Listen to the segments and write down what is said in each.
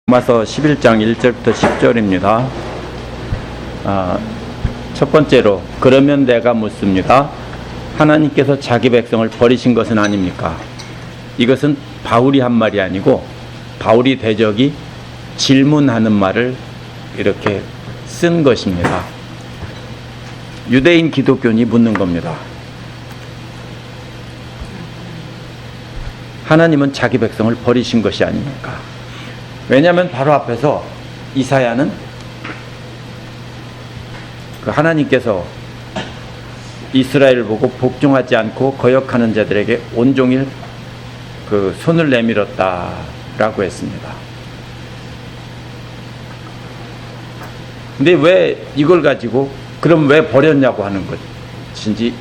로마서 11장 1절부터 10절입니다. 첫 번째로, 그러면 내가 묻습니다. 하나님께서 자기 백성을 버리신 것은 아닙니까? 이것은 바울이 한 말이 아니고 바울이 대적이 질문하는 말을 이렇게 쓴 것입니다. 유대인 기독교인이 묻는 겁니다. 하나님은 자기 백성을 버리신 것이 아닙니까? 왜냐하면 바로 앞에서 이사야는 그 하나님께서 이스라엘을 보고 복종하지 않고 거역하는 자들에게 온종일 그 손을 내밀었다라고 했습니다. 근데 왜 이걸 가지고 그럼 왜 버렸냐고 하는 것인지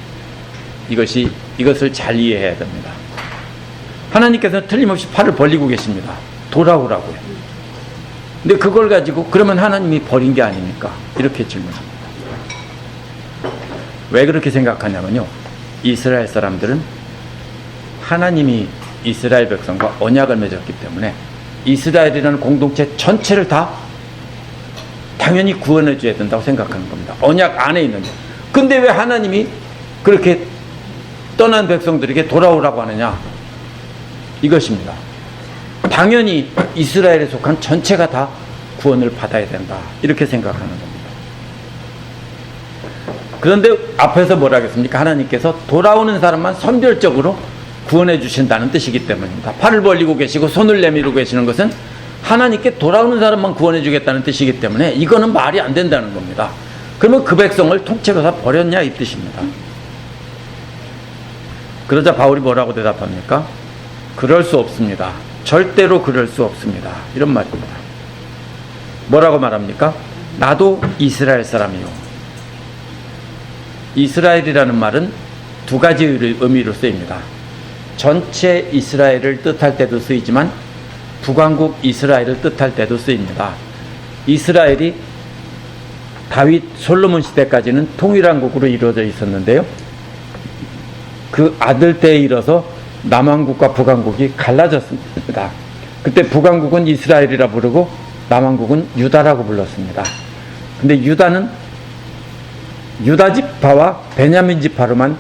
이것을 잘 이해해야 됩니다. 하나님께서는 틀림없이 팔을 벌리고 계십니다. 돌아오라고요. 근데 그걸 가지고 그러면 하나님이 버린 게 아닙니까? 이렇게 질문합니다. 왜 그렇게 생각하냐면요, 이스라엘 사람들은 하나님이 이스라엘 백성과 언약을 맺었기 때문에 이스라엘이라는 공동체 전체를 다 당연히 구원해 줘야 된다고 생각하는 겁니다. 언약 안에 있는데. 근데 왜 하나님이 그렇게 떠난 백성들에게 돌아오라고 하느냐? 이것입니다. 당연히 이스라엘에 속한 전체가 다 구원을 받아야 된다, 이렇게 생각하는 겁니다. 그런데 앞에서 뭐라 하겠습니까? 하나님께서 돌아오는 사람만 선별적으로 구원해 주신다는 뜻이기 때문입니다. 팔을 벌리고 계시고 손을 내밀고 계시는 것은 하나님께 돌아오는 사람만 구원해 주겠다는 뜻이기 때문에 이거는 말이 안 된다는 겁니다. 그러면 그 백성을 통째로 다 버렸냐, 이 뜻입니다. 그러자 바울이 뭐라고 대답합니까? 그럴 수 없습니다. 절대로 그럴 수 없습니다. 이런 말입니다. 뭐라고 말합니까? 나도 이스라엘 사람이요. 이스라엘이라는 말은 두 가지 의미로 쓰입니다. 전체 이스라엘을 뜻할 때도 쓰이지만 북왕국 이스라엘을 뜻할 때도 쓰입니다. 이스라엘이 다윗 솔로몬 시대까지는 통일왕국으로 이루어져 있었는데요, 그 아들 때에 이르러서 남왕국과 북왕국이 갈라졌습니다. 그때 북왕국은 이스라엘이라 부르고 남왕국은 유다라고 불렀습니다. 근데 유다는 유다 지파와 베냐민 지파로만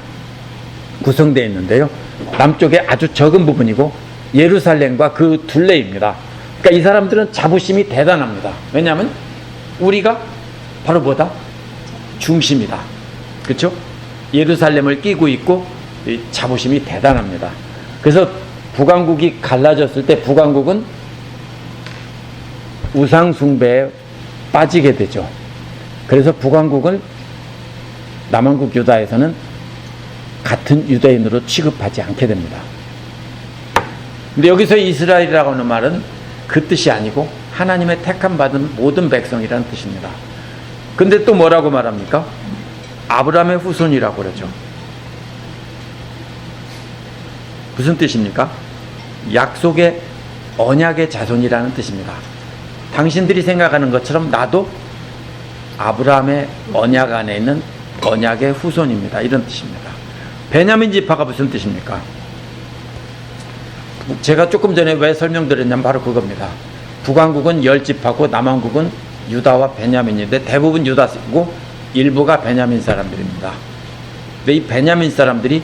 구성되어 있는데요, 남쪽에 아주 적은 부분이고 예루살렘과 그 둘레입니다. 그러니까 이 사람들은 자부심이 대단합니다. 왜냐하면 우리가 바로 뭐다? 중심이다. 그렇죠? 예루살렘을 끼고 있고 자부심이 대단합니다. 그래서 북왕국이 갈라졌을 때 북왕국은 우상 숭배에 빠지게 되죠. 그래서 북왕국은 남왕국 유다에서는 같은 유대인으로 취급하지 않게 됩니다. 근데 여기서 이스라엘이라고 하는 말은 그 뜻이 아니고 하나님의 택함 받은 모든 백성이라는 뜻입니다. 근데 또 뭐라고 말합니까? 아브라함의 후손이라고 그러죠. 무슨 뜻입니까? 약속의 언약의 자손이라는 뜻입니다. 당신들이 생각하는 것처럼 나도 아브라함의 언약 안에 있는 언약의 후손입니다, 이런 뜻입니다. 베냐민 지파가 무슨 뜻입니까? 제가 조금 전에 왜 설명드렸냐면 바로 그겁니다. 북왕국은 10지파고 남왕국은 유다와 베냐민인데 대부분 유다고 일부가 베냐민 사람들입니다. 근데 이 베냐민 사람들이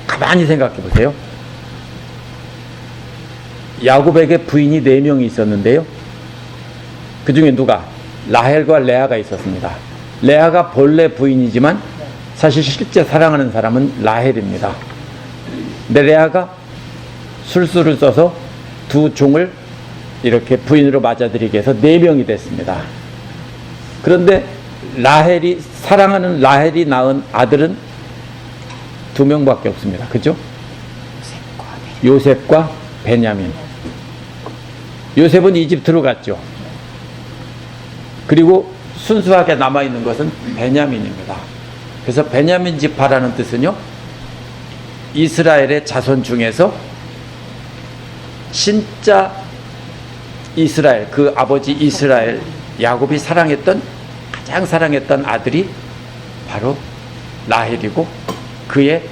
가만히 생각해 보세요. 야곱에게 부인이 4명이 있었는데요, 그 중에 누가? 라헬과 레아가 있었습니다. 레아가 본래 부인이지만 사실 실제 사랑하는 사람은 라헬입니다. 근데 레아가 술수를 써서 두 종을 이렇게 부인으로 맞아들이게 해서 4명이 됐습니다. 그런데 사랑하는 라헬이 낳은 아들은 2명밖에 없습니다. 그죠? 요셉과 베냐민. 요셉은 이집트로 갔죠. 그리고 순수하게 남아있는 것은 베냐민입니다. 그래서 베냐민 지파라는 뜻은요, 이스라엘의 자손 중에서 진짜 이스라엘, 그 아버지 이스라엘, 야곱이 가장 사랑했던 아들이 바로 라헬이고 그의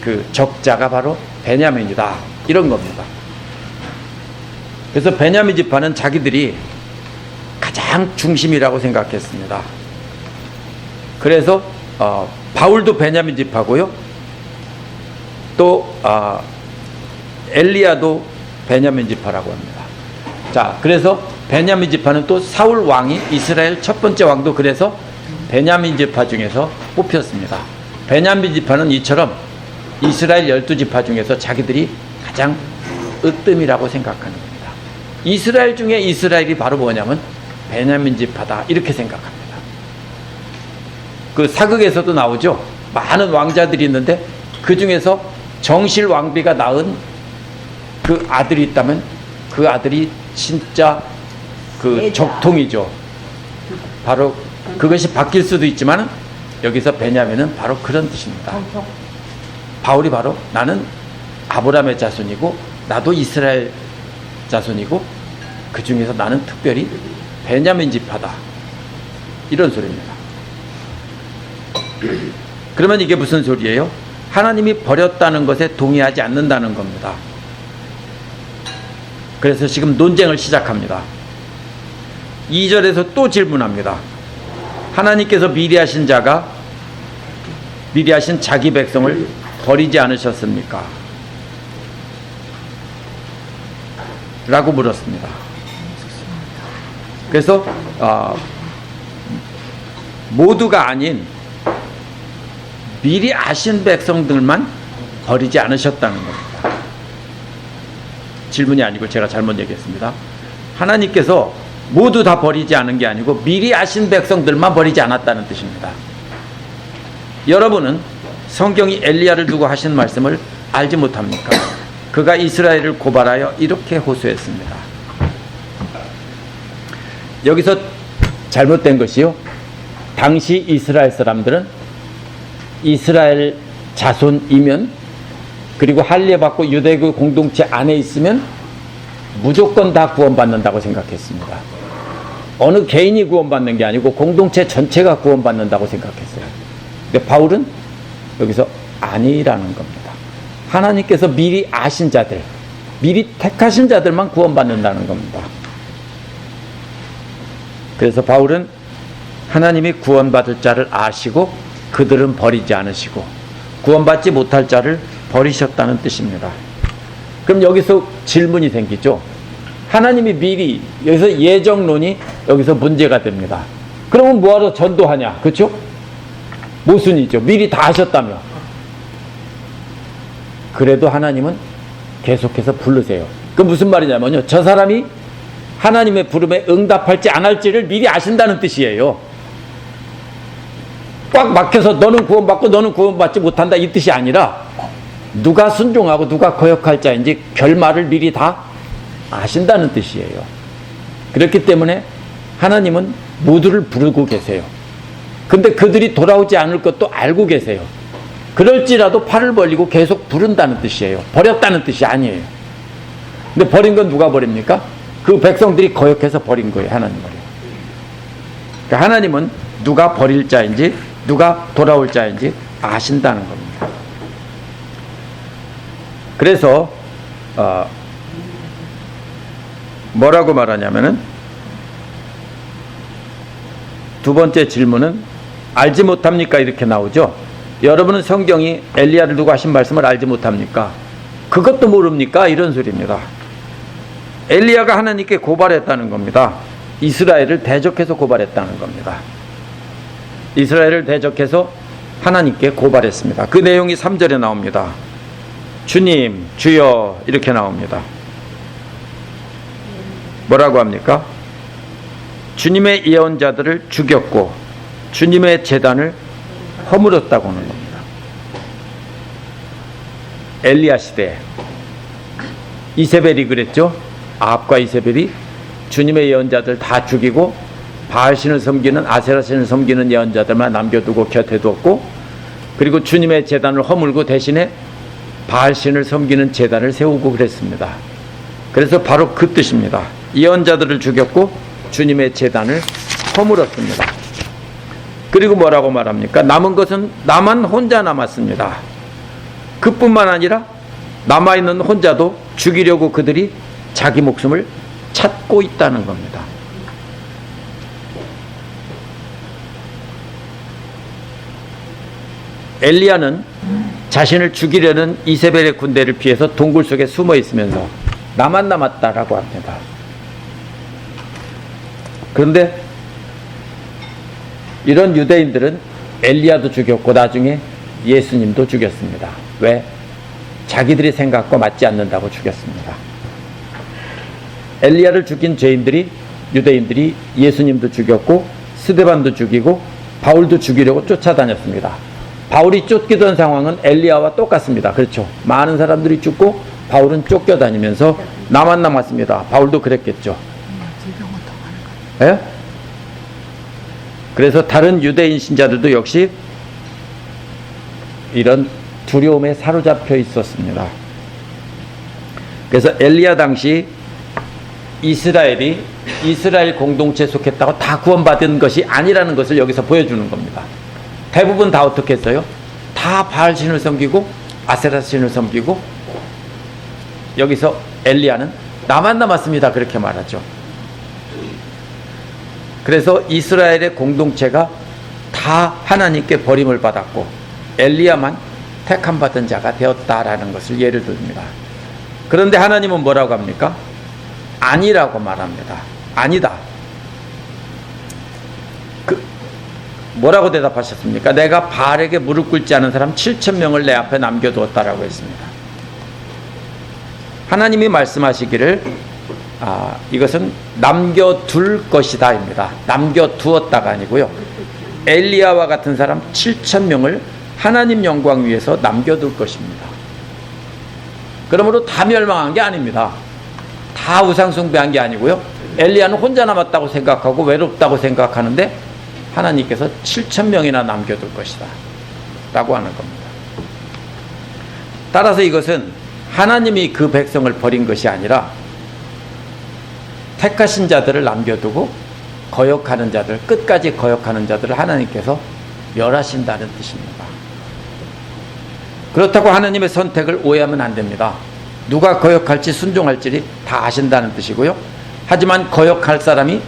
그 적자가 바로 베냐민이다, 이런 겁니다. 그래서 베냐민 지파는 자기들이 가장 중심이라고 생각했습니다. 그래서 바울도 베냐민 지파고요. 또 엘리야도 베냐민 지파라고 합니다. 자, 그래서 베냐민 지파는 또 사울 왕이 이스라엘 첫 번째 왕도 그래서 베냐민 지파 중에서 뽑혔습니다. 베냐민 지파는 이처럼 이스라엘 12지파 중에서 자기들이 가장 으뜸이라고 생각하는 겁니다. 이스라엘 중에 이스라엘이 바로 뭐냐면 베냐민 지파다 이렇게 생각합니다. 그 사극에서도 나오죠. 많은 왕자들이 있는데 그 중에서 정실 왕비가 낳은 그 아들이 있다면 그 아들이 진짜 그 적통이죠. 바로 그것이 바뀔 수도 있지만 여기서 베냐민은 바로 그런 뜻입니다. 바울이 바로 나는 아브라함의 자손이고 나도 이스라엘 자손이고 그 중에서 나는 특별히 베냐민 지파다 이런 소리입니다. 그러면 이게 무슨 소리예요? 하나님이 버렸다는 것에 동의하지 않는다는 겁니다. 그래서 지금 논쟁을 시작합니다. 2절에서 또 질문합니다. 하나님께서 미리 하신 자기 백성을 버리지 않으셨습니까? 라고 물었습니다. 그래서 모두가 아닌 미리 아신 백성들만 버리지 않으셨다는 겁니다. 질문이 아니고 제가 잘못 얘기했습니다. 하나님께서 모두 다 버리지 않은 게 아니고 미리 아신 백성들만 버리지 않았다는 뜻입니다. 여러분은 성경이 엘리야를 두고 하신 말씀을 알지 못합니까? 그가 이스라엘을 고발하여 이렇게 호소했습니다. 여기서 잘못된 것이요, 당시 이스라엘 사람들은 이스라엘 자손이면 그리고 할례받고 유대교 공동체 안에 있으면 무조건 다 구원받는다고 생각했습니다. 어느 개인이 구원받는 게 아니고 공동체 전체가 구원받는다고 생각했어요. 근데 바울은 여기서 아니라는 겁니다. 하나님께서 미리 아신 자들, 미리 택하신 자들만 구원받는다는 겁니다. 그래서 바울은 하나님이 구원받을 자를 아시고 그들은 버리지 않으시고 구원받지 못할 자를 버리셨다는 뜻입니다. 그럼 여기서 질문이 생기죠. 하나님이 미리, 여기서 예정론이 여기서 문제가 됩니다. 그러면 뭐하러 전도하냐, 그렇죠? 모순이죠. 미리 다 하셨다며. 그래도 하나님은 계속해서 부르세요. 그 무슨 말이냐면요, 저 사람이 하나님의 부름에 응답할지 안 할지를 미리 아신다는 뜻이에요. 꽉 막혀서 너는 구원받고 너는 구원받지 못한다 이 뜻이 아니라 누가 순종하고 누가 거역할 자인지 결말을 미리 다 아신다는 뜻이에요. 그렇기 때문에 하나님은 모두를 부르고 계세요. 근데 그들이 돌아오지 않을 것도 알고 계세요. 그럴지라도 팔을 벌리고 계속 부른다는 뜻이에요. 버렸다는 뜻이 아니에요. 근데 버린 건 누가 버립니까? 그 백성들이 거역해서 버린 거예요. 하나님 버려요. 그러니까 하나님은 누가 버릴 자인지 누가 돌아올 자인지 아신다는 겁니다. 그래서 뭐라고 말하냐면은 두 번째 질문은 알지 못합니까? 이렇게 나오죠. 여러분은 성경이 엘리야를 두고 하신 말씀을 알지 못합니까? 그것도 모릅니까? 이런 소리입니다. 엘리야가 하나님께 고발했다는 겁니다. 이스라엘을 대적해서 고발했다는 겁니다. 이스라엘을 대적해서 하나님께 고발했습니다. 그 내용이 3절에 나옵니다. 주님, 주여 이렇게 나옵니다. 뭐라고 합니까? 주님의 예언자들을 죽였고 주님의 제단을 허물었다고 하는 겁니다. 엘리야 시대에 이세벨이 그랬죠. 아합과 이세벨이 주님의 예언자들 다 죽이고 바알신을 섬기는, 아세라신을 섬기는 예언자들만 남겨두고 곁에 두었고, 그리고 주님의 제단을 허물고 대신에 바알신을 섬기는 제단을 세우고 그랬습니다. 그래서 바로 그 뜻입니다. 예언자들을 죽였고 주님의 제단을 허물었습니다. 그리고 뭐라고 말합니까? 남은 것은 나만 혼자 남았습니다. 그뿐만 아니라 남아있는 혼자도 죽이려고 그들이 자기 목숨을 찾고 있다는 겁니다. 엘리야는 자신을 죽이려는 이세벨의 군대를 피해서 동굴 속에 숨어 있으면서 나만 남았다라고 합니다. 그런데 이런 유대인들은 엘리야도 죽였고 나중에 예수님도 죽였습니다. 왜? 자기들의 생각과 맞지 않는다고 죽였습니다. 엘리야를 죽인 유대인들이 예수님도 죽였고 스데반도 죽이고 바울도 죽이려고 쫓아다녔습니다. 바울이 쫓기던 상황은 엘리야와 똑같습니다. 그렇죠. 많은 사람들이 죽고 바울은 쫓겨다니면서 나만 남았습니다. 바울도 그랬겠죠. 예? 그래서 다른 유대인 신자들도 역시 이런 두려움에 사로잡혀 있었습니다. 그래서 엘리야 당시 이스라엘 공동체에 속했다고 다 구원받은 것이 아니라는 것을 여기서 보여주는 겁니다. 대부분 다 어떻게 했어요? 다 바알 신을 섬기고 아세라 신을 섬기고, 여기서 엘리야는 나만 남았습니다 그렇게 말하죠. 그래서 이스라엘의 공동체가 다 하나님께 버림을 받았고 엘리야만 택함 받은 자가 되었다라는 것을 예를 듭니다. 그런데 하나님은 뭐라고 합니까? 아니라고 말합니다. 아니다. 뭐라고 대답하셨습니까? 내가 바알에게 무릎 꿇지 않은 사람 7,000명을 내 앞에 남겨두었다라고 했습니다. 하나님이 말씀하시기를 이것은 남겨둘 것이다 입니다. 남겨두었다가 아니고요, 엘리야와 같은 사람 7,000명을 하나님 영광 위해서 남겨둘 것입니다. 그러므로 다 멸망한 게 아닙니다. 다 우상 숭배한 게 아니고요, 엘리야는 혼자 남았다고 생각하고 외롭다고 생각하는데 하나님께서 7,000명이나 남겨둘 것이다 라고 하는 겁니다. 따라서 이것은 하나님이 그 백성을 버린 것이 아니라 택하신 자들을 남겨두고 거역하는 자들, 끝까지 거역하는 자들을 하나님께서 멸하신다는 뜻입니다. 그렇다고 하나님의 선택을 오해하면 안 됩니다. 누가 거역할지 순종할지 다 아신다는 뜻이고요, 하지만 거역할 사람이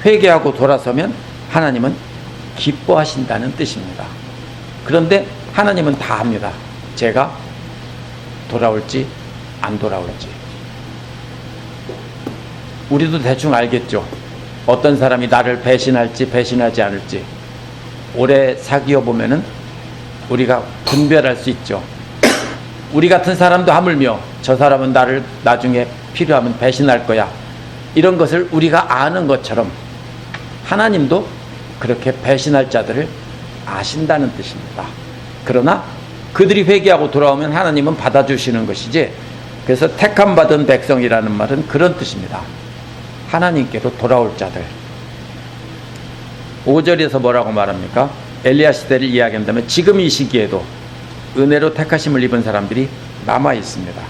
회개하고 돌아서면 하나님은 기뻐하신다는 뜻입니다. 그런데 하나님은 다 압니다. 제가 돌아올지 안 돌아올지. 우리도 대충 알겠죠. 어떤 사람이 나를 배신할지 배신하지 않을지 오래 사귀어 보면은 우리가 분별할 수 있죠. 우리 같은 사람도 하물며 저 사람은 나를 나중에 필요하면 배신할 거야, 이런 것을 우리가 아는 것처럼 하나님도 그렇게 배신할 자들을 아신다는 뜻입니다. 그러나 그들이 회개하고 돌아오면 하나님은 받아주시는 것이지, 그래서 택함 받은 백성이라는 말은 그런 뜻입니다. 하나님께로 돌아올 자들. 5절에서 뭐라고 말합니까? 엘리야 시대를 이야기한다면 지금 이 시기에도 은혜로 택하심을 입은 사람들이 남아 있습니다.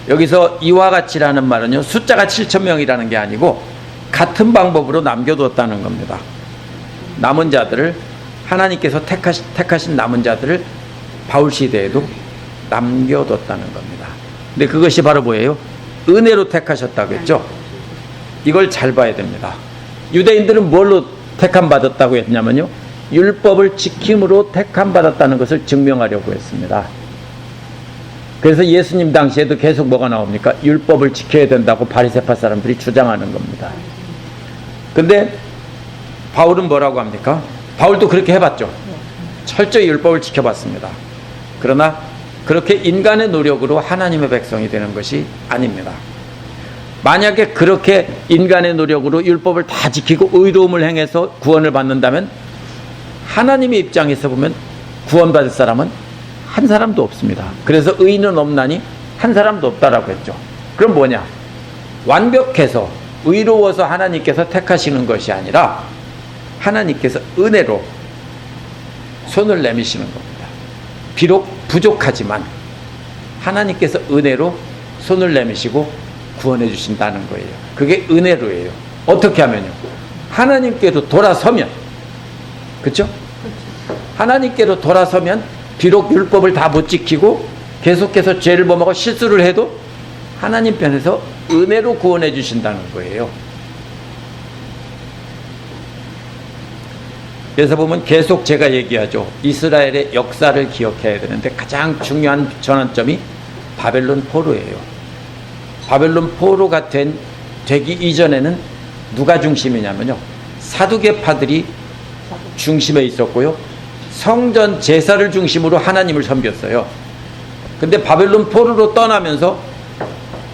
여기서 이와 같이라는 말은요, 숫자가 7,000명이라는 게 아니고 같은 방법으로 남겨두었다는 겁니다. 남은 자들을, 하나님께서 택하신 남은 자들을 바울 시대에도 남겨뒀다는 겁니다. 근데 그것이 바로 뭐예요? 은혜로 택하셨다고 했죠. 이걸 잘 봐야 됩니다. 유대인들은 뭘로 택함 받았다고 했냐면요, 율법을 지킴으로 택함 받았다는 것을 증명하려고 했습니다. 그래서 예수님 당시에도 계속 뭐가 나옵니까? 율법을 지켜야 된다고 바리새파 사람들이 주장하는 겁니다. 근데 바울은 뭐라고 합니까? 바울도 그렇게 해봤죠. 철저히 율법을 지켜봤습니다. 그러나 그렇게 인간의 노력으로 하나님의 백성이 되는 것이 아닙니다. 만약에 그렇게 인간의 노력으로 율법을 다 지키고 의로움을 행해서 구원을 받는다면 하나님의 입장에서 보면 구원받을 사람은 한 사람도 없습니다. 그래서 의인은 없나니 한 사람도 없다라고 했죠. 그럼 뭐냐? 완벽해서 의로워서 하나님께서 택하시는 것이 아니라 하나님께서 은혜로 손을 내미시는 겁니다. 비록 부족하지만 하나님께서 은혜로 손을 내미시고 구원해 주신다는 거예요. 그게 은혜로예요. 어떻게 하면요? 하나님께로 돌아서면, 그렇죠? 하나님께로 돌아서면 비록 율법을 다 못 지키고 계속해서 죄를 범하고 실수를 해도 하나님 편에서 은혜로 구원해 주신다는 거예요. 그래서 보면 계속 제가 얘기하죠. 이스라엘의 역사를 기억해야 되는데 가장 중요한 전환점이 바벨론 포로예요. 바벨론 포로가 되기 이전에는 누가 중심이냐면요, 사두개파들이 중심에 있었고요, 성전 제사를 중심으로 하나님을 섬겼어요. 근데 바벨론 포로로 떠나면서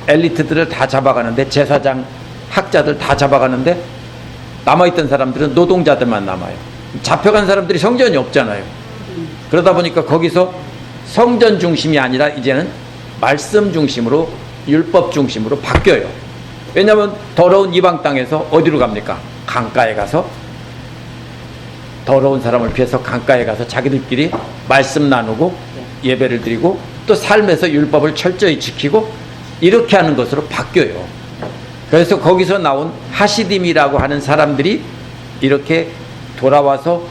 엘리트들을 다 잡아가는데, 제사장 학자들 다 잡아가는데 남아있던 사람들은 노동자들만 남아요. 잡혀간 사람들이 성전이 없잖아요. 그러다 보니까 거기서 성전 중심이 아니라 이제는 말씀 중심으로, 율법 중심으로 바뀌어요. 왜냐하면 더러운 이방 땅에서 어디로 갑니까? 강가에 가서, 더러운 사람을 피해서 강가에 가서 자기들끼리 말씀 나누고 예배를 드리고 또 삶에서 율법을 철저히 지키고 이렇게 하는 것으로 바뀌어요. 그래서 거기서 나온 하시딤이라고 하는 사람들이 이렇게 돌아와서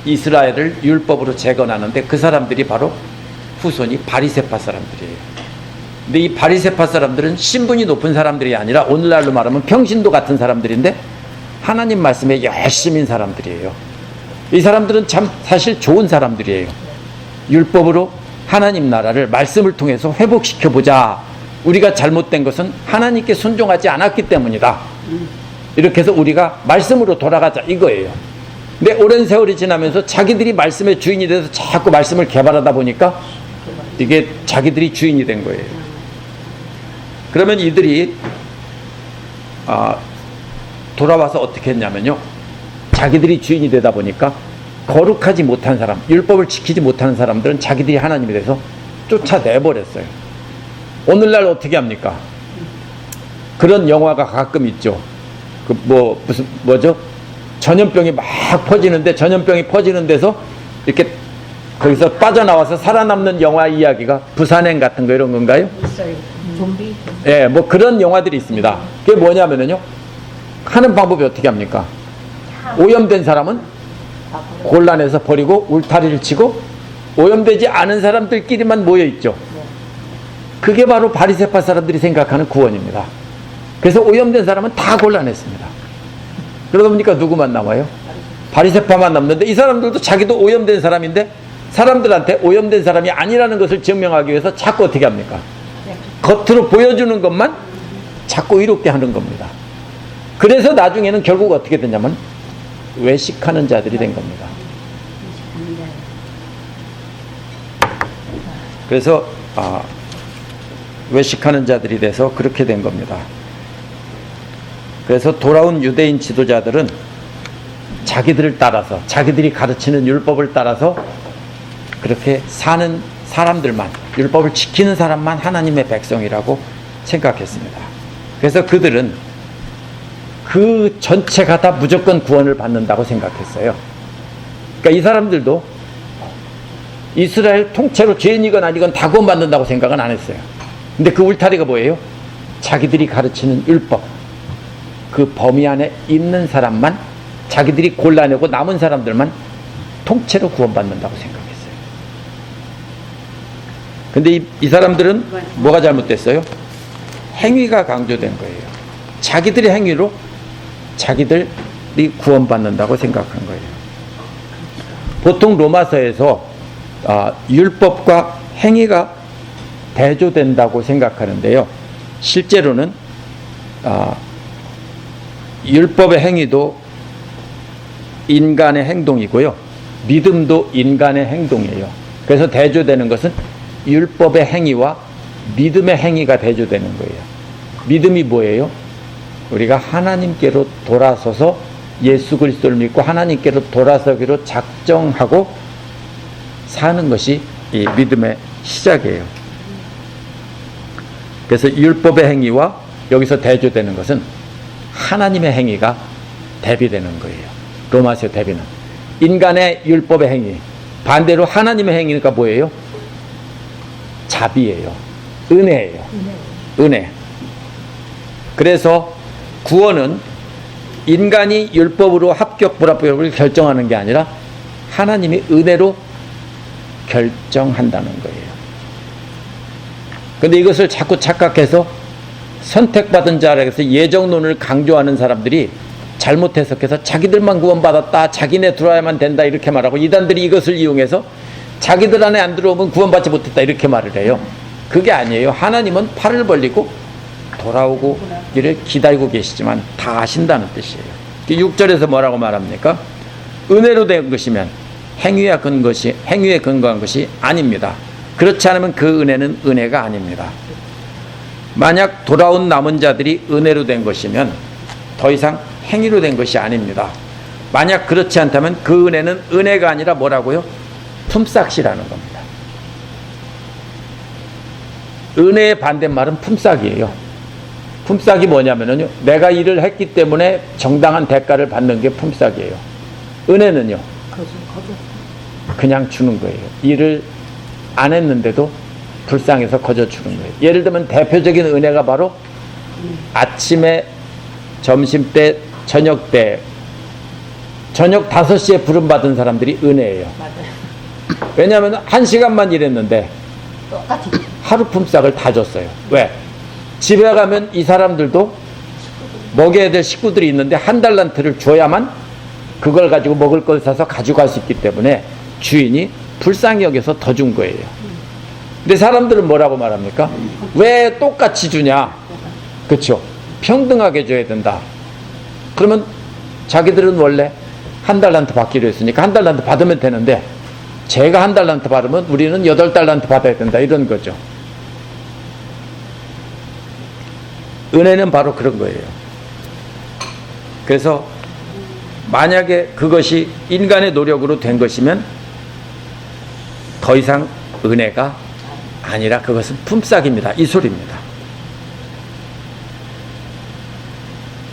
이스라엘을 율법으로 재건하는데, 그 사람들이 바로 후손이 바리새파 사람들이에요. 근데 이 바리새파 사람들은 신분이 높은 사람들이 아니라 오늘날로 말하면 평신도 같은 사람들인데 하나님 말씀에 열심인 사람들이에요. 이 사람들은 참 사실 좋은 사람들이에요. 율법으로 하나님 나라를 말씀을 통해서 회복시켜보자. 우리가 잘못된 것은 하나님께 순종하지 않았기 때문이다. 이렇게 해서 우리가 말씀으로 돌아가자, 이거예요. 근데 오랜 세월이 지나면서 자기들이 말씀의 주인이 돼서 자꾸 말씀을 개발하다 보니까 이게 자기들이 주인이 된 거예요. 그러면 이들이 돌아와서 어떻게 했냐면요, 자기들이 주인이 되다 보니까 거룩하지 못한 사람, 율법을 지키지 못하는 사람들은 자기들이 하나님이 돼서 쫓아내버렸어요. 오늘날 어떻게 합니까? 그런 영화가 가끔 있죠. 뭐죠? 전염병이 막 퍼지는데, 전염병이 퍼지는 데서 이렇게 거기서 빠져나와서 살아남는 영화 이야기가 부산행 같은 거 이런 건가요? 있어요. 좀비. 예, 뭐 그런 영화들이 있습니다. 그게 뭐냐면요, 하는 방법이 어떻게 합니까? 오염된 사람은 곤란해서 버리고 울타리를 치고, 오염되지 않은 사람들끼리만 모여 있죠. 그게 바로 바리새파 사람들이 생각하는 구원입니다. 그래서 오염된 사람은 다 곤란했습니다. 그러다 보니까 누구만 남아요? 바리새파만 남는데, 이 사람들도 자기도 오염된 사람인데 사람들한테 오염된 사람이 아니라는 것을 증명하기 위해서 자꾸 어떻게 합니까? 겉으로 보여주는 것만 자꾸 이롭게 하는 겁니다. 그래서 나중에는 결국 어떻게 되냐면 외식하는 자들이 된 겁니다. 그래서 외식하는 자들이 돼서 그렇게 된 겁니다. 그래서 돌아온 유대인 지도자들은 자기들을 따라서, 자기들이 가르치는 율법을 따라서 그렇게 사는 사람들만, 율법을 지키는 사람만 하나님의 백성이라고 생각했습니다. 그래서 그들은 그 전체가 다 무조건 구원을 받는다고 생각했어요. 그러니까 이 사람들도 이스라엘 통째로 죄인이건 아니건 다 구원받는다고 생각은 안 했어요. 근데 그 울타리가 뭐예요? 자기들이 가르치는 율법, 그 범위 안에 있는 사람만, 자기들이 골라내고 남은 사람들만 통째로 구원받는다고 생각했어요. 근데 이 사람들은 뭐가 잘못됐어요? 행위가 강조된 거예요. 자기들의 행위로 자기들이 구원받는다고 생각한 거예요. 보통 로마서에서 율법과 행위가 대조된다고 생각하는데요, 실제로는 율법의 행위도 인간의 행동이고요, 믿음도 인간의 행동이에요. 그래서 대조되는 것은 율법의 행위와 믿음의 행위가 대조되는 거예요. 믿음이 뭐예요? 우리가 하나님께로 돌아서서 예수 그리스도를 믿고 하나님께로 돌아서기로 작정하고 사는 것이 이 믿음의 시작이에요. 그래서 율법의 행위와 여기서 대조되는 것은 하나님의 행위가 대비되는 거예요. 로마서 대비는 인간의 율법의 행위, 반대로 하나님의 행위니까 뭐예요? 자비예요. 은혜예요. 은혜. 그래서 구원은 인간이 율법으로 합격 불합격을 결정하는 게 아니라 하나님이 은혜로 결정한다는 거예요. 근데 이것을 자꾸 착각해서 선택받은 자라고 해서 예정론을 강조하는 사람들이 잘못 해석해서 자기들만 구원받았다, 자기네 들어와야만 된다 이렇게 말하고, 이단들이 이것을 이용해서 자기들 안에 안 들어오면 구원받지 못했다 이렇게 말을 해요. 그게 아니에요. 하나님은 팔을 벌리고 돌아오고 이를 기다리고 계시지만 다 아신다는 뜻이에요. 6절에서 뭐라고 말합니까? 은혜로 된 것이면 행위에 근거한 것이 아닙니다. 그렇지 않으면 그 은혜는 은혜가 아닙니다. 만약 돌아온 남은 자들이 은혜로 된 것이면 더 이상 행위로 된 것이 아닙니다. 만약 그렇지 않다면 그 은혜는 은혜가 아니라 뭐라고요? 품삯이라는 겁니다. 은혜의 반대말은 품삯이에요. 품삯이 뭐냐면요, 내가 일을 했기 때문에 정당한 대가를 받는 게 품삯이에요. 은혜는요, 그냥 주는 거예요. 일을 안 했는데도 불쌍해서 거저 주는 거예요. 예를 들면 대표적인 은혜가 바로 아침에, 점심때, 저녁때, 저녁 5시에 부름받은 사람들이 은혜예요. 맞아요. 왜냐하면 1시간만 일했는데 똑같이 하루 품삯을 다 줬어요. 왜? 집에 가면 이 사람들도 먹여야 될 식구들이 있는데 1달란트를 줘야만 그걸 가지고 먹을 걸 사서 가져갈 수 있기 때문에 주인이 불쌍히 여겨서 더 준 거예요. 근데 사람들은 뭐라고 말합니까? 왜 똑같이 주냐? 그렇죠? 평등하게 줘야 된다. 그러면 자기들은 원래 1달란트 받기로 했으니까 1달란트 받으면 되는데, 제가 1달란트 받으면 우리는 8달란트 받아야 된다 이런 거죠. 은혜는 바로 그런 거예요. 그래서 만약에 그것이 인간의 노력으로 된 것이면 더 이상 은혜가 아니라 그것은 품삯입니다. 이 소리입니다.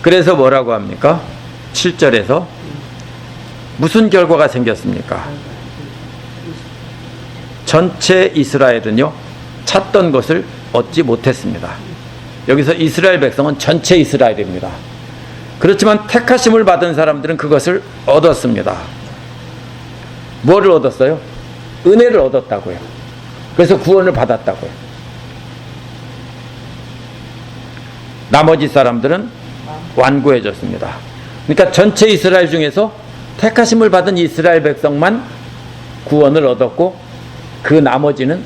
그래서 뭐라고 합니까? 7절에서 무슨 결과가 생겼습니까? 전체 이스라엘은요, 찾던 것을 얻지 못했습니다. 여기서 이스라엘 백성은 전체 이스라엘입니다. 그렇지만 택하심을 받은 사람들은 그것을 얻었습니다. 뭐를 얻었어요? 은혜를 얻었다고요. 그래서 구원을 받았다고요. 나머지 사람들은 완고해졌습니다. 그러니까 전체 이스라엘 중에서 택하심을 받은 이스라엘 백성만 구원을 얻었고, 그 나머지는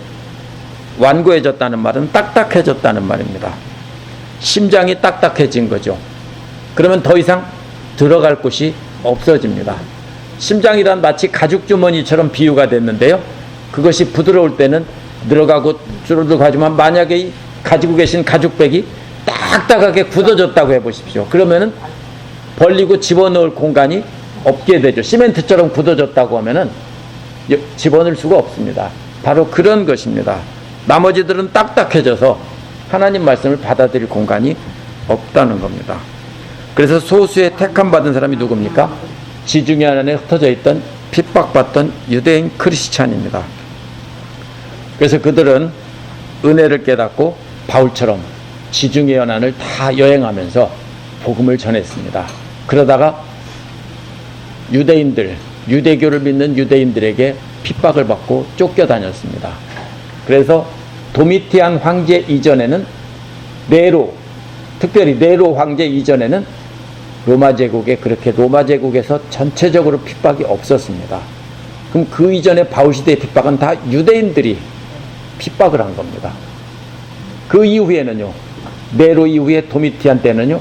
완고해졌다는 말은 딱딱해졌다는 말입니다. 심장이 딱딱해진 거죠. 그러면 더 이상 들어갈 곳이 없어집니다. 심장이란 마치 가죽 주머니처럼 비유가 됐는데요, 그것이 부드러울 때는 들어가고 줄어들고 하지만 만약에 가지고 계신 가죽백이 딱딱하게 굳어졌다고 해보십시오. 그러면은 벌리고 집어넣을 공간이 없게 되죠. 시멘트처럼 굳어졌다고 하면은 집어넣을 수가 없습니다. 바로 그런 것입니다. 나머지들은 딱딱해져서 하나님 말씀을 받아들일 공간이 없다는 겁니다. 그래서 소수의 택함 받은 사람이 누굽니까? 지중해 안에 흩어져 있던 핍박받던 유대인 크리스찬입니다. 그래서 그들은 은혜를 깨닫고 바울처럼 지중해 연안을 다 여행하면서 복음을 전했습니다. 그러다가 유대교를 믿는 유대인들에게 핍박을 받고 쫓겨다녔습니다. 그래서 도미티안 황제 이전에는 특별히 네로 황제 이전에는 로마 제국에서 전체적으로 핍박이 없었습니다. 그럼 그 이전에 바울 시대의 핍박은 다 유대인들이 핍박을 한 겁니다. 그 이후에는요, 네로 이후에 도미티안 때는요,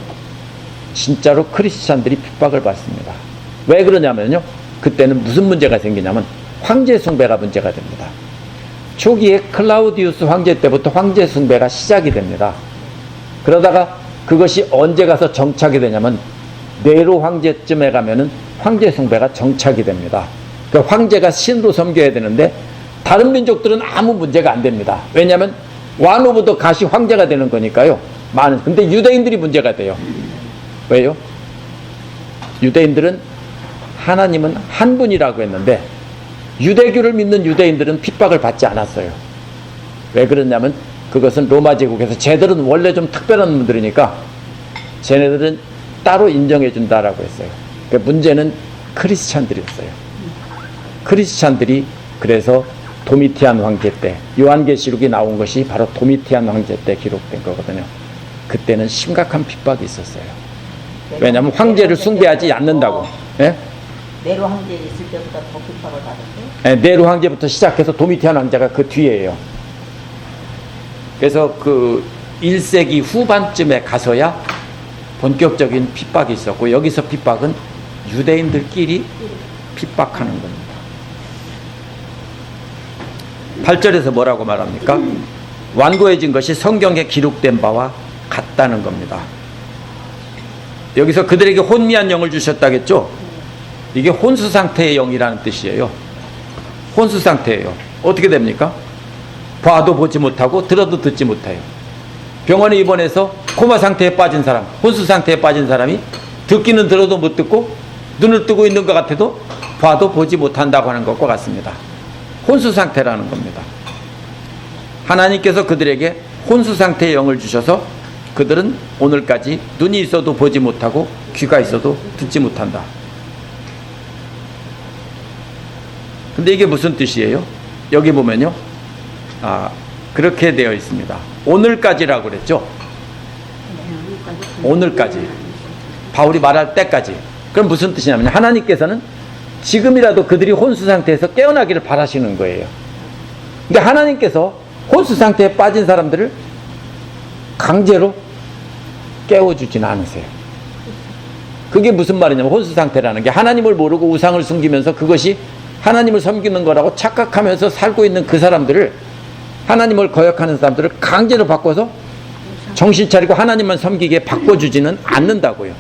진짜로 크리스찬들이 핍박을 받습니다. 왜 그러냐면요, 그때는 무슨 문제가 생기냐면 황제 숭배가 문제가 됩니다. 초기에 클라우디우스 황제 때부터 황제 숭배가 시작이 됩니다. 그러다가 그것이 언제 가서 정착이 되냐면 네로 황제쯤에 가면은 황제 숭배가 정착이 됩니다. 그 황제가 신으로 섬겨야 되는데 다른 민족들은 아무 문제가 안 됩니다. 왜냐하면 one of the god이 황제가 되는 거니까요. 근데 유대인들이 문제가 돼요. 왜요? 유대인들은 하나님은 한 분이라고 했는데 유대교를 믿는 유대인들은 핍박을 받지 않았어요. 왜 그러냐면 그것은 로마 제국에서 쟤들은 원래 좀 특별한 분들이니까 쟤네들은 따로 인정해 준다라고 했어요. 그 문제는 크리스찬들이었어요. 크리스찬들이 그래서 도미티안 황제 때, 요한계시록이 나온 것이 바로 도미티안 황제 때 기록된 거거든요. 그때는 심각한 핍박이 있었어요. 왜냐하면 황제를 숭배하지 않는다고. 예? 네로 황제 있을 때부터 더 핍박을 받았어요? 예, 네로 황제부터 시작해서 도미티안 황제가 그 뒤에예요. 그래서 그 1세기 후반쯤에 가서야 본격적인 핍박이 있었고, 여기서 핍박은 유대인들끼리 핍박하는 겁니다. 8절에서 뭐라고 말합니까? 완고해진 것이 성경에 기록된 바와 같다는 겁니다. 여기서 그들에게 혼미한 영을 주셨다겠죠? 이게 혼수 상태의 영이라는 뜻이에요. 혼수 상태예요. 어떻게 됩니까? 봐도 보지 못하고 들어도 듣지 못해요. 병원에 입원해서 코마 상태에 빠진 사람, 혼수 상태에 빠진 사람이 듣기는 들어도 못 듣고 눈을 뜨고 있는 것 같아도 봐도 보지 못한다고 하는 것과 같습니다. 혼수 상태라는 겁니다. 하나님께서 그들에게 혼수 상태의 영을 주셔서 그들은 오늘까지 눈이 있어도 보지 못하고 귀가 있어도 듣지 못한다. 근데 이게 무슨 뜻이에요? 여기 보면요, 그렇게 되어 있습니다. 오늘까지라고 그랬죠? 오늘까지. 바울이 말할 때까지. 그럼 무슨 뜻이냐면 하나님께서는 지금이라도 그들이 혼수 상태에서 깨어나기를 바라시는 거예요. 근데 하나님께서 혼수 상태에 빠진 사람들을 강제로 깨워주지는 않으세요. 그게 무슨 말이냐면 혼수 상태라는 게 하나님을 모르고 우상을 숨기면서 그것이 하나님을 섬기는 거라고 착각하면서 살고 있는 그 사람들을, 하나님을 거역하는 사람들을 강제로 바꿔서 정신 차리고 하나님만 섬기게 바꿔주지는 않는다고요.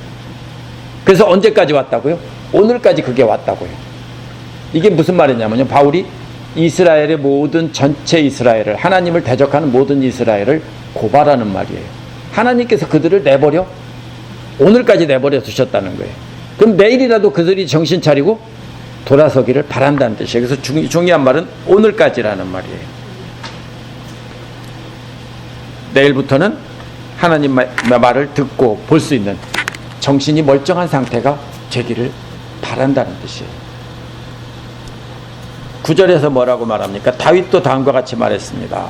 그래서 언제까지 왔다고요? 오늘까지 그게 왔다고요. 이게 무슨 말이냐면요, 바울이 이스라엘의 모든 전체 이스라엘을, 하나님을 대적하는 모든 이스라엘을 고발하는 말이에요. 하나님께서 그들을 내버려, 오늘까지 내버려 두셨다는 거예요. 그럼 내일이라도 그들이 정신 차리고 돌아서기를 바란다는 뜻이에요. 그래서 중요한 말은 오늘까지라는 말이에요. 내일부터는 하나님의 말을 듣고 볼 수 있는 정신이 멀쩡한 상태가 되기를 바란다는 뜻이에요. 9절에서 뭐라고 말합니까? 다윗도 다음과 같이 말했습니다.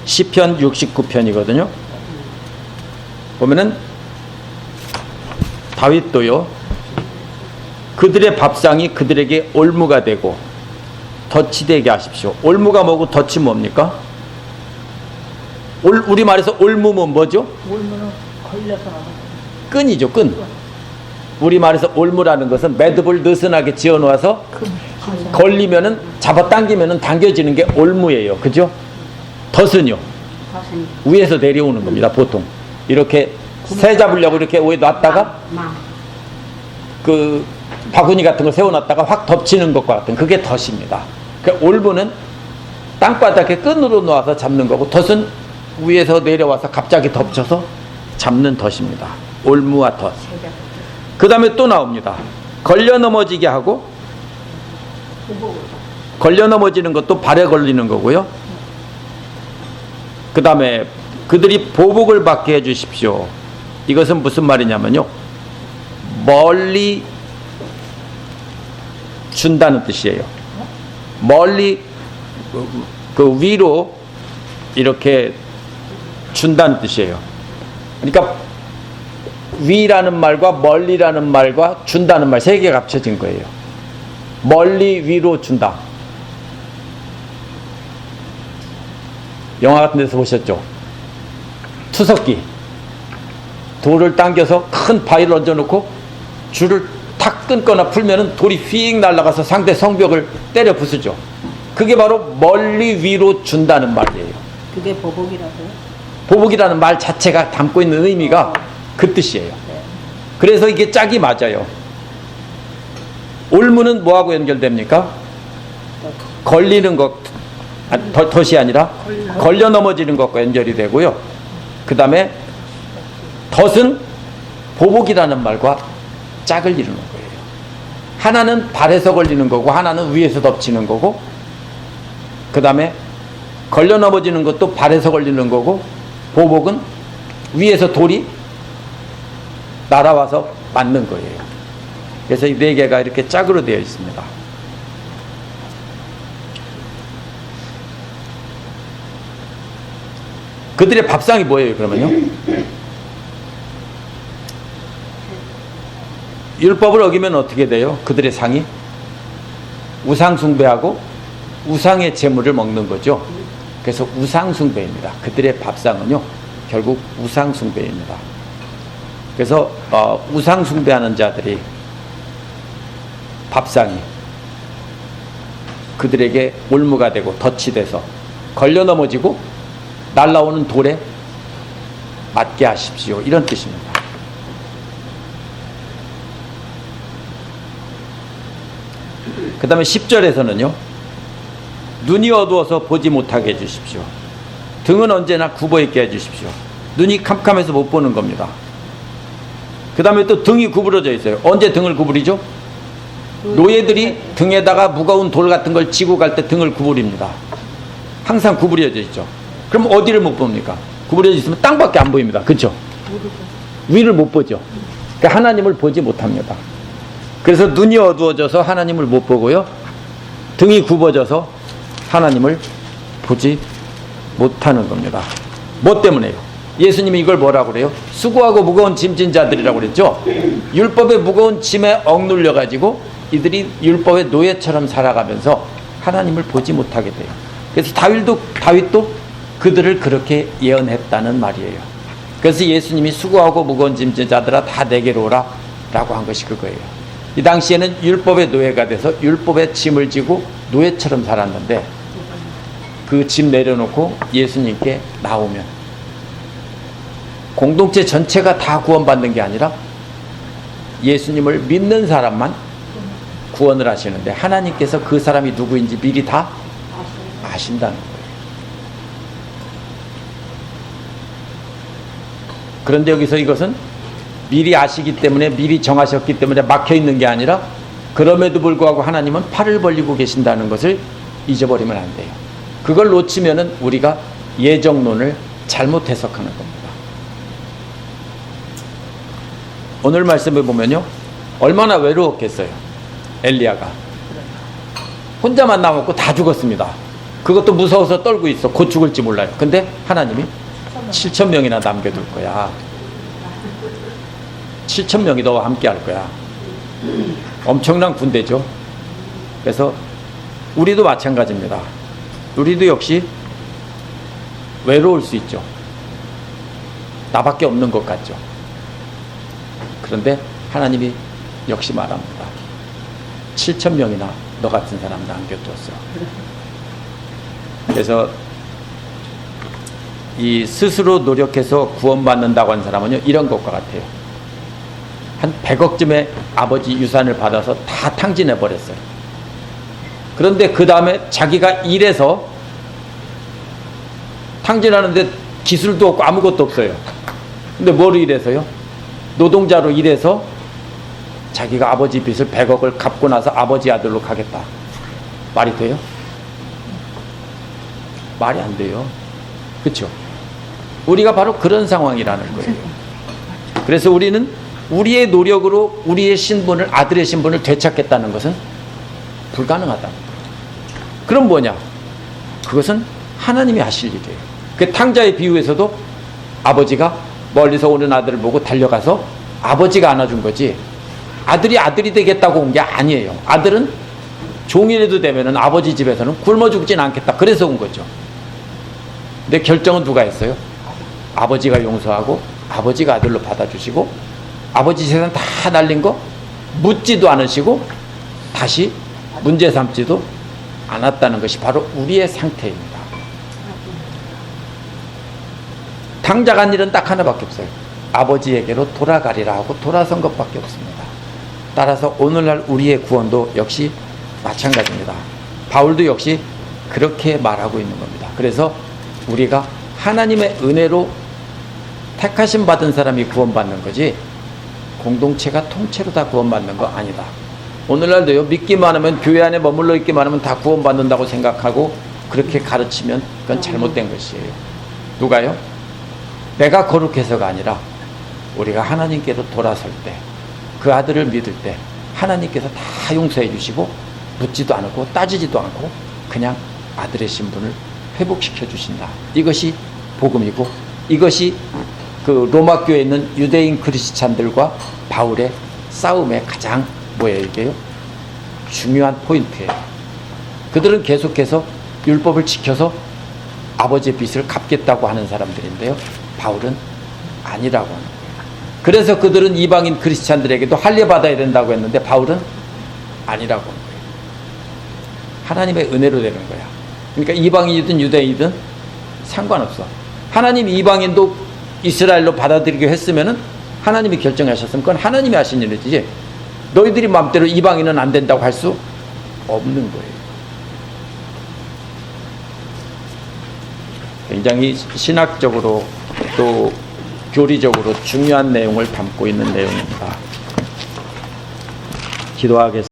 시편 69편이거든요. 보면은 다윗도요, 그들의 밥상이 그들에게 올무가 되고 덫이 되게 하십시오. 올무가 뭐고 덫이 뭡니까? 우리말에서 올무면 뭐죠? 올무는 걸려서 끈이죠, 끈. 우리말에서 올무라는 것은 매듭을 느슨하게 지어놓아서 걸리면은, 잡아당기면은 당겨지는 게 올무예요. 그죠? 덫은요, 위에서 내려오는 겁니다. 보통 이렇게 새 잡으려고 이렇게 위에 놨다가 그 바구니 같은 거 세워놨다가 확 덮치는 것과 같은, 그게 덫입니다. 그 올무는 땅바닥에 끈으로 놓아서 잡는 거고, 덫은 위에서 내려와서 갑자기 덮쳐서 잡는 덫입니다. 올무와 덫. 그 다음에 또 나옵니다. 걸려 넘어지게 하고, 걸려 넘어지는 것도 발에 걸리는 거고요. 그 다음에 그들이 보복을 받게 해주십시오. 이것은 무슨 말이냐면요, 멀리 준다는 뜻이에요. 멀리 그 위로 이렇게 준다는 뜻이에요. 그러니까 위라는 말과 멀리라는 말과 준다는 말 세 개가 합쳐진 거예요. 멀리 위로 준다. 영화 같은 데서 보셨죠? 투석기. 돌을 당겨서 큰 바위를 얹어놓고 줄을 탁 끊거나 풀면은 돌이 휙 날아가서 상대 성벽을 때려 부수죠. 그게 바로 멀리 위로 준다는 말이에요. 그게 보복이라고요? 보복이라는 말 자체가 담고 있는 의미가 그 뜻이에요. 그래서 이게 짝이 맞아요. 올무는 뭐하고 연결됩니까? 걸리는 것, 덫이 아니라 걸려 넘어지는 것과 연결이 되고요. 그 다음에 덫은 보복이라는 말과 짝을 이루는 거예요. 하나는 발에서 걸리는 거고 하나는 위에서 덮치는 거고, 그 다음에 걸려 넘어지는 것도 발에서 걸리는 거고, 보복은 위에서 돌이 날아와서 맞는 거예요. 그래서 이 네 개가 이렇게 짝으로 되어 있습니다. 그들의 밥상이 뭐예요, 그러면요? 율법을 어기면 어떻게 돼요? 그들의 상이 우상숭배하고 우상의 제물을 먹는 거죠. 그래서 우상숭배입니다. 그들의 밥상은요, 결국 우상숭배입니다. 그래서 우상숭배하는 자들이 밥상이 그들에게 올무가 되고 덫이 돼서 걸려 넘어지고 날라오는 돌에 맞게 하십시오, 이런 뜻입니다. 그 다음에 10절에서는요, 눈이 어두워서 보지 못하게 해주십시오. 등은 언제나 굽어있게 해주십시오. 눈이 캄캄해서 못 보는 겁니다. 그 다음에 또 등이 구부러져 있어요. 언제 등을 구부리죠? 노예들이 등에다가 무거운 돌 같은 걸 지고 갈 때 등을 구부립니다. 항상 구부려져 있죠. 그럼 어디를 못 봅니까? 구부려져 있으면 땅밖에 안 보입니다. 그렇죠? 위를 못 보죠. 그러니까 하나님을 보지 못합니다. 그래서 눈이 어두워져서 하나님을 못 보고요, 등이 굽어져서 하나님을 보지 못하는 겁니다. 뭐 때문에요? 예수님이 이걸 뭐라고 그래요? 수고하고 무거운 짐진 자들이라고 그랬죠? 율법의 무거운 짐에 억눌려 가지고 이들이 율법의 노예처럼 살아가면서 하나님을 보지 못하게 돼요. 그래서 다윗도 그들을 그렇게 예언했다는 말이에요. 그래서 예수님이 수고하고 무거운 짐진 자들아 다 내게로 오라 라고 한 것이 그거예요. 이 당시에는 율법의 노예가 돼서 율법의 짐을 지고 노예처럼 살았는데, 그 짐 내려놓고 예수님께 나오면 공동체 전체가 다 구원받는 게 아니라 예수님을 믿는 사람만 구원을 하시는데, 하나님께서 그 사람이 누구인지 미리 다 아신다는 거예요. 그런데 여기서 이것은 미리 아시기 때문에, 미리 정하셨기 때문에 막혀 있는 게 아니라, 그럼에도 불구하고 하나님은 팔을 벌리고 계신다는 것을 잊어버리면 안 돼요. 그걸 놓치면은 우리가 예정론을 잘못 해석하는 겁니다. 오늘 말씀을 보면요, 얼마나 외로웠겠어요. 엘리야가 혼자만 남았고 다 죽었습니다. 그것도 무서워서 떨고 있어. 곧 죽을지 몰라요. 근데 하나님이 7,000명이나 남겨둘 거야. 7,000명이 너와 함께 할 거야. 엄청난 군대죠. 그래서 우리도 마찬가지입니다. 우리도 역시 외로울 수 있죠. 나밖에 없는 것 같죠. 그런데 하나님이 역시 말합니다. 7,000명이나 너 같은 사람 남겨두었어. 그래서 이 스스로 노력해서 구원받는다고 하는 사람은요, 이런 것과 같아요. 한 100억쯤의 아버지 유산을 받아서 다 탕진해 버렸어요. 그런데 그 다음에 자기가 일해서 탕진하는데 기술도 없고 아무것도 없어요. 근데 뭐로 일해서요? 노동자로 일해서 자기가 아버지 빚을 100억을 갚고 나서 아버지 아들로 가겠다. 말이 돼요? 말이 안 돼요. 그렇죠? 우리가 바로 그런 상황이라는 거예요. 그래서 우리는 우리의 노력으로 우리의 신분을, 아들의 신분을 되찾겠다는 것은 불가능하다. 그럼 뭐냐? 그것은 하나님이 하실 일이에요. 그 탕자의 비유에서도 아버지가 멀리서 오는 아들을 보고 달려가서 아버지가 안아준 거지, 아들이 되겠다고 온 게 아니에요. 아들은 종이라도 되면은 아버지 집에서는 굶어 죽진 않겠다. 그래서 온 거죠. 근데 결정은 누가 했어요? 아버지가 용서하고 아버지가 아들로 받아주시고, 아버지 재산 다 날린 거 묻지도 않으시고 다시 문제 삼지도 않았다는 것이 바로 우리의 상태입니다. 당장한 일은 딱 하나밖에 없어요. 아버지에게로 돌아가리라 하고 돌아선 것밖에 없습니다. 따라서 오늘날 우리의 구원도 역시 마찬가지입니다. 바울도 역시 그렇게 말하고 있는 겁니다. 그래서 우리가 하나님의 은혜로 택하심 받은 사람이 구원받는 거지, 공동체가 통째로 다 구원받는 거 아니다. 오늘날도요, 믿기만 하면, 교회 안에 머물러 있기만 하면 다 구원받는다고 생각하고 그렇게 가르치면 그건 잘못된 것이에요. 누가요? 내가 거룩해서가 아니라 우리가 하나님께로 돌아설 때, 그 아들을 믿을 때 하나님께서 다 용서해 주시고 묻지도 않고 따지지도 않고 그냥 아들의 신분을 회복시켜 주신다. 이것이 복음이고 이것이 그 로마 교회에 있는 유대인 크리스찬들과 바울의 싸움의 가장 뭐예요 이게요? 중요한 포인트예요. 그들은 계속해서 율법을 지켜서 아버지의 빚을 갚겠다고 하는 사람들인데요. 바울은 아니라고 하는 거예요. 그래서 그들은 이방인 크리스찬들에게도 할례받아야 된다고 했는데 바울은 아니라고 하는 거예요. 하나님의 은혜로 되는 거야. 그러니까 이방인이든 유대인이든 상관없어. 하나님이 이방인도 이스라엘로 받아들이게 했으면은 하나님이 결정하셨으면 그건 하나님이 하신 일이지 너희들이 마음대로 이방인은 안 된다고 할 수 없는 거예요. 굉장히 신학적으로 또 교리적으로 중요한 내용을 담고 있는 내용입니다. 기도하겠습니다.